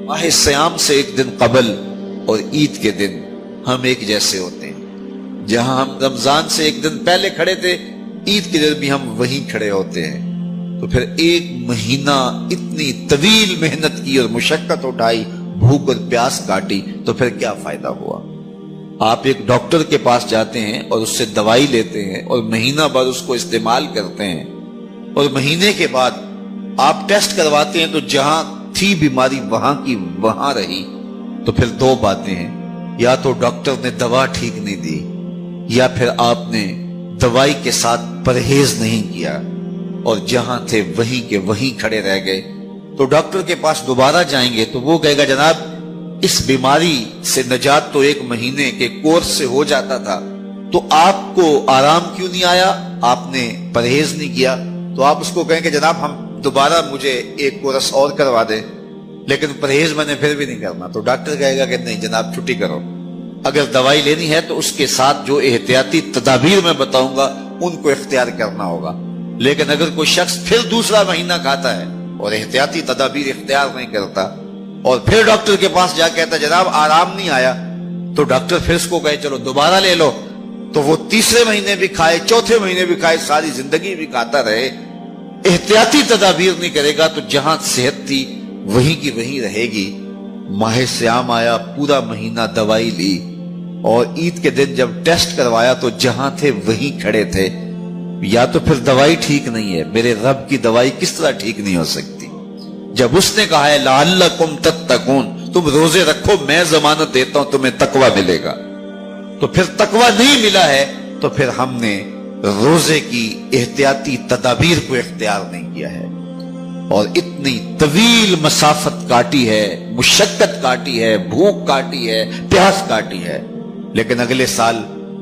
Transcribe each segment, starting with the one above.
ماہ سیام سے ایک دن قبل اور عید کے دن ہم ایک جیسے ہوتے ہیں. جہاں ہم رمضان سے ایک دن پہلے کھڑے تھے، عید کے دن بھی ہم وہیں کھڑے ہوتے ہیں. تو پھر ایک مہینہ اتنی طویل محنت کی اور مشقت اٹھائی، بھوک اور پیاس کاٹی، تو پھر کیا فائدہ ہوا؟ آپ ایک ڈاکٹر کے پاس جاتے ہیں اور اس سے دوائی لیتے ہیں اور مہینہ بعد اس کو استعمال کرتے ہیں، اور مہینے کے بعد آپ ٹیسٹ کرواتے ہیں تو جہاں تھی بیماری وہاں کی وہاں رہی. تو پھر دو باتیں ہیں، یا تو ڈاکٹر نے دوا ٹھیک نہیں دی، یا پھر آپ نے دوائی کے ساتھ پرہیز نہیں کیا اور جہاں تھے وہیں کے وہیں کھڑے رہ گئے. تو ڈاکٹر کے پاس دوبارہ جائیں گے تو وہ کہے گا جناب اس بیماری سے نجات تو ایک مہینے کے کورس سے ہو جاتا تھا، تو آپ کو آرام کیوں نہیں آیا؟ آپ نے پرہیز نہیں کیا. تو آپ اس کو کہیں کہ جناب ہم دوبارہ مجھے ایک کورس اور کروا دیں، لیکن پرہیز میں نے پھر بھی نہیں کرنا. تو ڈاکٹر کہے گا کہ نہیں جناب چھٹی کرو. اگر دوائی لینی ہے تو اس کے ساتھ جو احتیاطی تدابیر میں بتاؤں گا ان کو اختیار کرنا ہوگا. لیکن اگر کوئی شخص پھر دوسرا مہینہ کھاتا ہے اور احتیاطی تدابیر اختیار نہیں کرتا اور پھر ڈاکٹر کے پاس جا کہتا جناب آرام نہیں آیا، تو ڈاکٹر پھر اس کو کہے چلو دوبارہ لے لو، تو وہ تیسرے مہینے بھی کھائے، چوتھے مہینے بھی کھائے، ساری زندگی بھی کھاتا رہے، احتیاطی تدابیر نہیں کرے گا تو جہاں صحت تھی وہیں کی وہیں رہے گی. ماہ سیام آیا، پورا مہینہ دوائی لی، اور عید کے دن جب ٹیسٹ کروایا تو جہاں تھے وہیں کھڑے تھے. یا تو پھر دوائی ٹھیک نہیں ہے، میرے رب کی دوائی کس طرح ٹھیک نہیں ہو سکتی؟ جب اس نے کہا ہے لعلکم تتقون، تم روزے رکھو میں ضمانت دیتا ہوں تمہیں تقوی ملے گا، تو پھر تقوی نہیں ملا ہے تو پھر ہم نے روزے کی احتیاطی تدابیر کو اختیار نہیں کیا ہے اور اتنی طویل مسافت کاٹی ہے، مشقت کاٹی ہے، بھوک کاٹی ہے، پیاس کاٹی ہے. لیکن اگلے سال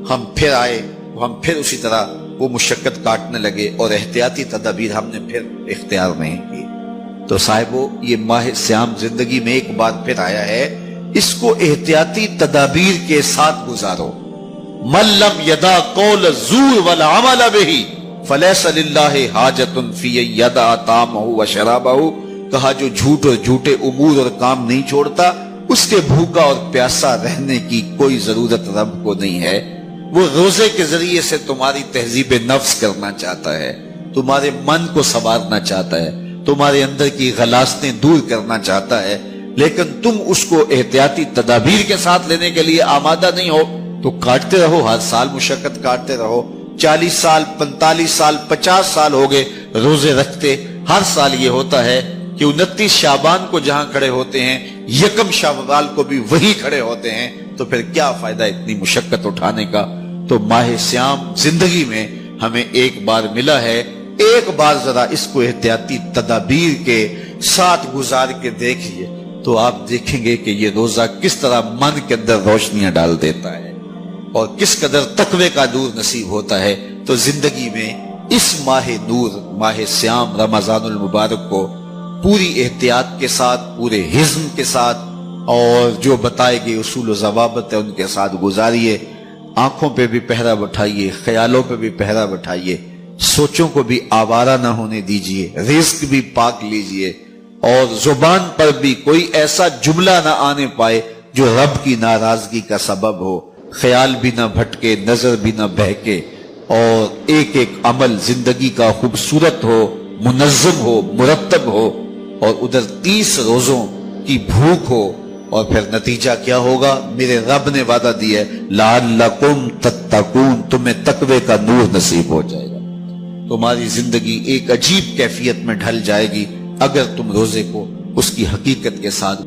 ہم پھر آئے، ہم پھر اسی طرح وہ مشقت کاٹنے لگے اور احتیاطی تدابیر ہم نے پھر اختیار نہیں کی. تو صاحبو یہ ماہ سیام زندگی میں ایک بار پھر آیا ہے، اس کو احتیاطی تدابیر کے ساتھ گزارو. من لم یدع قول الزور والعمل به فلیس للہ حاجۃ فی یدع طعامہ وشرابہ. کہا جو جھوٹ اور جھوٹے امور اور کام نہیں چھوڑتا اس کے بھوکا اور پیاسا رہنے کی کوئی ضرورت رب کو نہیں ہے. وہ روزے کے ذریعے سے تمہاری تہذیب نفس کرنا چاہتا ہے، تمہارے من کو سنوارنا چاہتا ہے، تمہارے اندر کی غلاظتیں دور کرنا چاہتا ہے، لیکن تم اس کو احتیاطی تدابیر کے ساتھ لینے کے لیے آمادہ نہیں ہو. تو کاٹتے رہو، ہر سال مشقت کاٹتے رہو. 40 سال 45 سال 50 سال ہو گئے روزے رکھتے. ہر سال یہ ہوتا ہے کہ 29 شعبان کو جہاں کھڑے ہوتے ہیں 1 شوال کو بھی وہی کھڑے ہوتے ہیں. تو پھر کیا فائدہ اتنی مشقت اٹھانے کا؟ تو ماہ سیام زندگی میں ہمیں ایک بار ملا ہے، ایک بار ذرا اس کو احتیاطی تدابیر کے ساتھ گزار کے دیکھیے تو آپ دیکھیں گے کہ یہ روزہ کس طرح من کے اندر روشنیاں ڈال دیتا ہے اور کس قدر تقوی کا نور نصیب ہوتا ہے. تو زندگی میں اس ماہ نور، ماہ سیام رمضان المبارک کو پوری احتیاط کے ساتھ، پورے حزم کے ساتھ اور جو بتائے گئے اصول و ضوابط ہے ان کے ساتھ گزاریے. آنکھوں پہ بھی پہرا بٹھائیے، خیالوں پہ بھی پہرا بٹھائیے، سوچوں کو بھی آوارہ نہ ہونے دیجیے، رزق بھی پاک لیجیے، اور زبان پر بھی کوئی ایسا جملہ نہ آنے پائے جو رب کی ناراضگی کا سبب ہو. خیال بھی نہ بھٹکے، نظر بھی نہ بہکے، اور ایک ایک عمل زندگی کا خوبصورت ہو، منظم ہو، مرتب ہو، اور ادھر 30 روزوں کی بھوک ہو. اور پھر نتیجہ کیا ہوگا؟ میرے رب نے وعدہ دیا ہے لعلکم تتقون، تمہیں تقوی کا نور نصیب ہو جائے گا. تمہاری زندگی ایک عجیب کیفیت میں ڈھل جائے گی اگر تم روزے کو اس کی حقیقت کے ساتھ